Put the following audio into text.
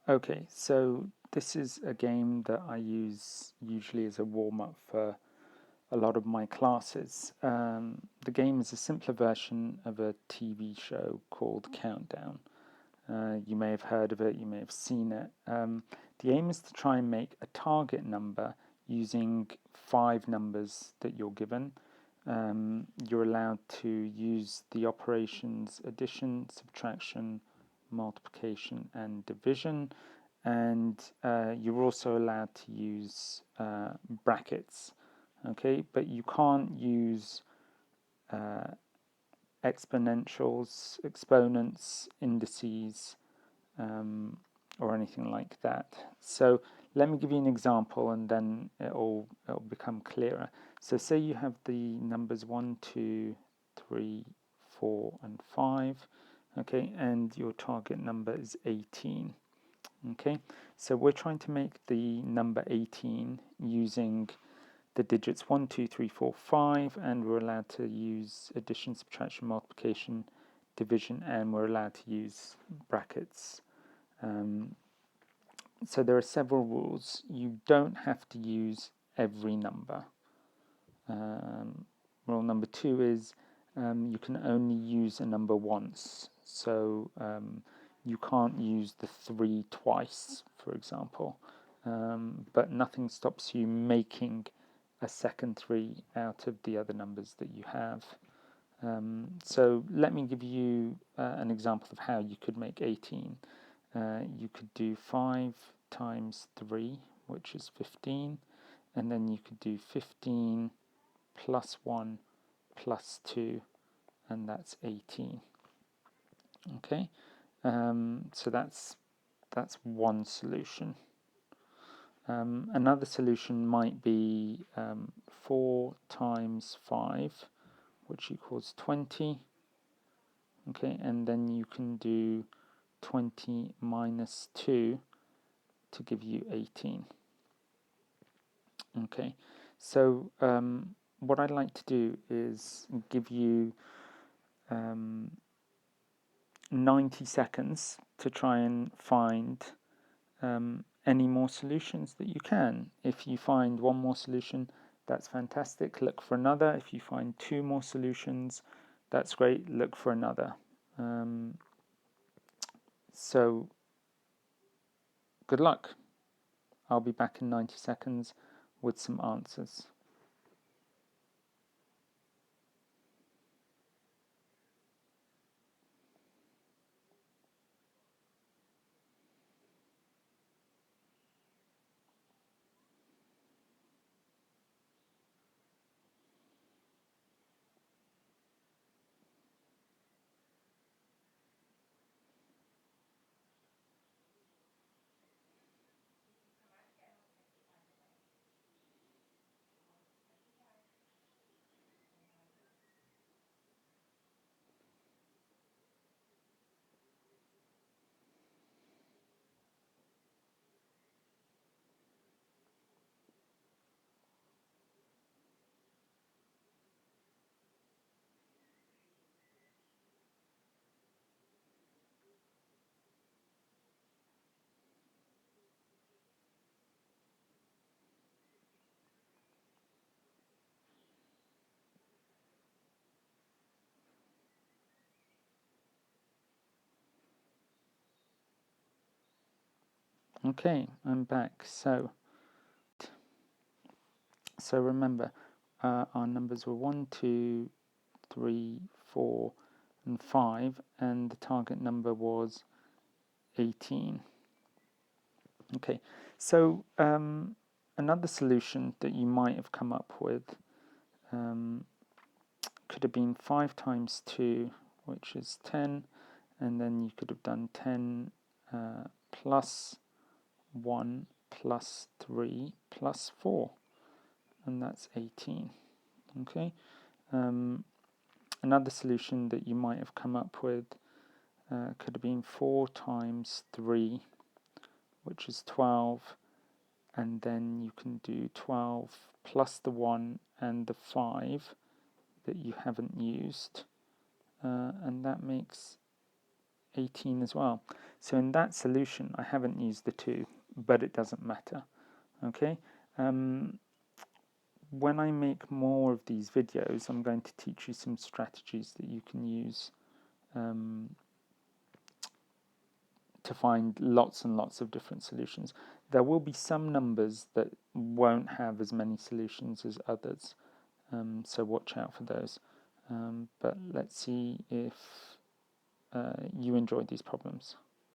Okay, so this is a game that I use usually as a warm-up for a lot of my classes. The game is a simpler version of a TV show called Countdown. You may have heard of it, you may have seen it. The aim is to try and make a target number using 5 numbers that you're given. You're allowed to use the operations addition, subtraction, multiplication, and division, and you're also allowed to use brackets. Okay, but you can't use uh, exponentials, exponents, indices, um, or anything like that. So let me give you an example, and then it'll become clearer. So say you have the numbers 1, 2, 3, 4, and 5. Okay, and your target number is 18. Okay, so we're trying to make the number 18 using the digits 1, 2, 3, 4, 5, and we're allowed to use addition, subtraction, multiplication, division, and we're allowed to use brackets. So there are several rules. You don't have to use every number. Rule number 2 is you can only use a number once. So you can't use the 3 twice, for example. But nothing stops you making a second 3 out of the other numbers that you have. So let me give you an example of how you could make 18. You could do 5 times 3, which is 15, and then you could do 15 plus 1 plus 2, and that's 18. Okay, so that's one solution. Another solution might be 4 times 5, which equals 20. Okay, and then you can do 20 minus 2 to give you 18. Okay, so what I'd like to do is give you 90 seconds to try and find any more solutions that you can. If you find one more solution, that's fantastic. Look for another. If you find 2 more solutions, that's great. Look for another. So good luck. I'll be back in 90 seconds with some answers. Okay, I'm back. So remember, our numbers were 1, 2, 3, 4, and 5, and the target number was 18. Okay, so another solution that you might have come up with could have been 5 times 2, which is 10, and then you could have done 10 plus 1 plus 3 plus 4, and that's 18. Okay. Another solution that you might have come up with could have been 4 times 3, which is 12, and then you can do 12 plus the 1 and the 5 that you haven't used, and that makes 18 as well. So in that solution, I haven't used the 2, but it doesn't matter. Okay. When I make more of these videos, I'm going to teach you some strategies that you can use to find lots and lots of different solutions. There will be some numbers that won't have as many solutions as others, so watch out for those. But let's see if you enjoyed these problems.